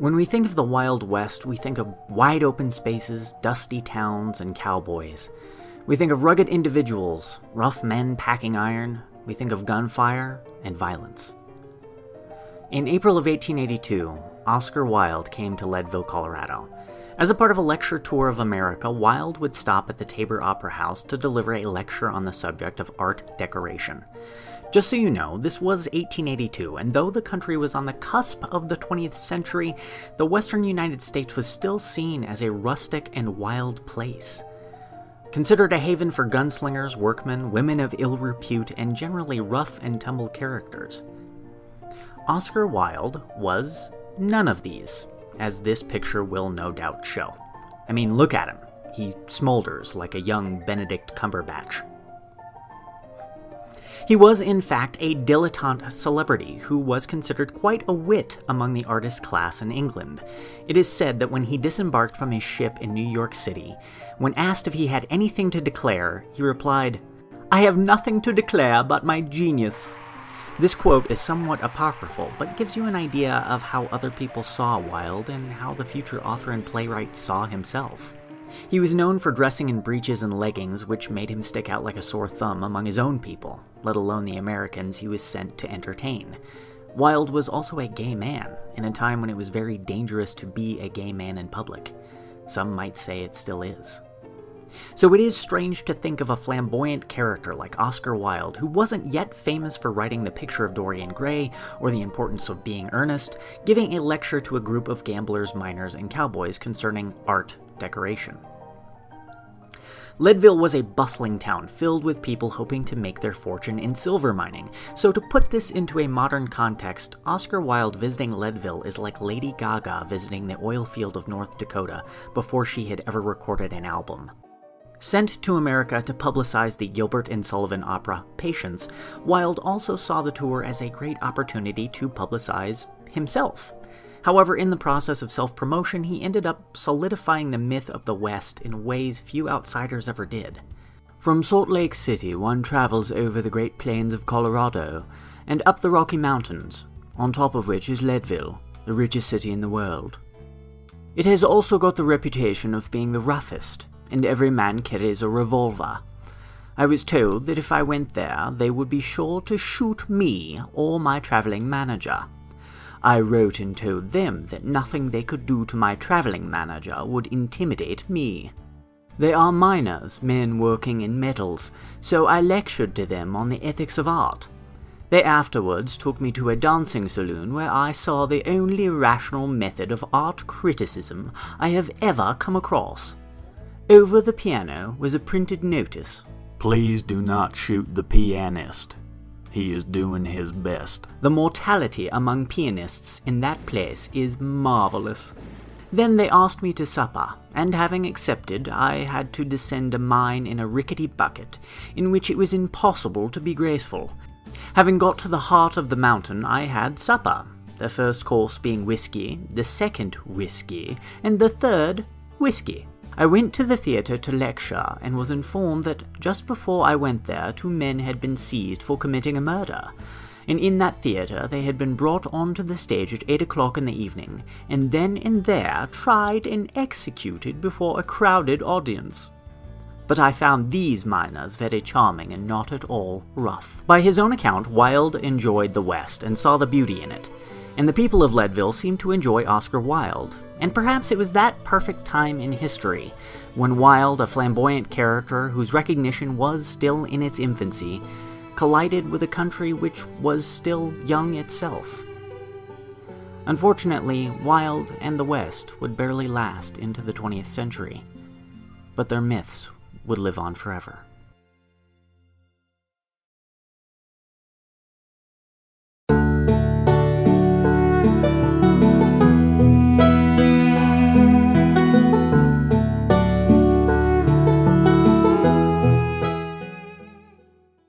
When we think of the Wild West, we think of wide open spaces, dusty towns, and cowboys. We think of rugged individuals, rough men packing iron. We think of gunfire and violence. In April of 1882, Oscar Wilde came to Leadville, Colorado. As a part of a lecture tour of America, Wilde would stop at the Tabor Opera House to deliver a lecture on the subject of art decoration. Just so you know, this was 1882, and though the country was on the cusp of the 20th century, the western United States was still seen as a rustic and wild place. Considered a haven for gunslingers, workmen, women of ill repute, and generally rough and tumble characters. Oscar Wilde was none of these, as this picture will no doubt show. I mean, look at him. He smolders like a young Benedict Cumberbatch. He was, in fact, a dilettante celebrity who was considered quite a wit among the artist class in England. It is said that when he disembarked from his ship in New York City, when asked if he had anything to declare, he replied, "I have nothing to declare but my genius." This quote is somewhat apocryphal, but gives you an idea of how other people saw Wilde and how the future author and playwright saw himself. He was known for dressing in breeches and leggings, which made him stick out like a sore thumb among his own people, let alone the Americans he was sent to entertain. Wilde was also a gay man, in a time when it was very dangerous to be a gay man in public. Some might say it still is. So it is strange to think of a flamboyant character like Oscar Wilde, who wasn't yet famous for writing The Picture of Dorian Gray or The Importance of Being Earnest, giving a lecture to a group of gamblers, miners, and cowboys concerning art decoration. Leadville was a bustling town filled with people hoping to make their fortune in silver mining. So to put this into a modern context, Oscar Wilde visiting Leadville is like Lady Gaga visiting the oil field of North Dakota before she had ever recorded an album. Sent to America to publicize the Gilbert and Sullivan opera Patience, Wilde also saw the tour as a great opportunity to publicize himself. However, in the process of self-promotion, he ended up solidifying the myth of the West in ways few outsiders ever did. From Salt Lake City, one travels over the Great Plains of Colorado and up the Rocky Mountains, on top of which is Leadville, the richest city in the world. It has also got the reputation of being the roughest, and every man carries a revolver. I was told that if I went there, they would be sure to shoot me or my traveling manager. I wrote and told them that nothing they could do to my traveling manager would intimidate me. They are miners, men working in metals, so I lectured to them on the ethics of art. They afterwards took me to a dancing saloon where I saw the only rational method of art criticism I have ever come across. Over the piano was a printed notice. "Please do not shoot the pianist. He is doing his best." The mortality among pianists in that place is marvelous. Then they asked me to supper, and having accepted, I had to descend a mine in a rickety bucket, in which it was impossible to be graceful. Having got to the heart of the mountain, I had supper, the first course being whiskey, the second whiskey, and the third whiskey. I went to the theatre to lecture, and was informed that just before I went there, 2 men had been seized for committing a murder. And in that theatre they had been brought onto the stage at 8 o'clock in the evening, and then and there tried and executed before a crowded audience. But I found these miners very charming and not at all rough. By his own account, Wilde enjoyed the West and saw the beauty in it. And the people of Leadville seemed to enjoy Oscar Wilde, and perhaps it was that perfect time in history, when Wilde, a flamboyant character whose recognition was still in its infancy, collided with a country which was still young itself. Unfortunately, Wilde and the West would barely last into the 20th century, but their myths would live on forever.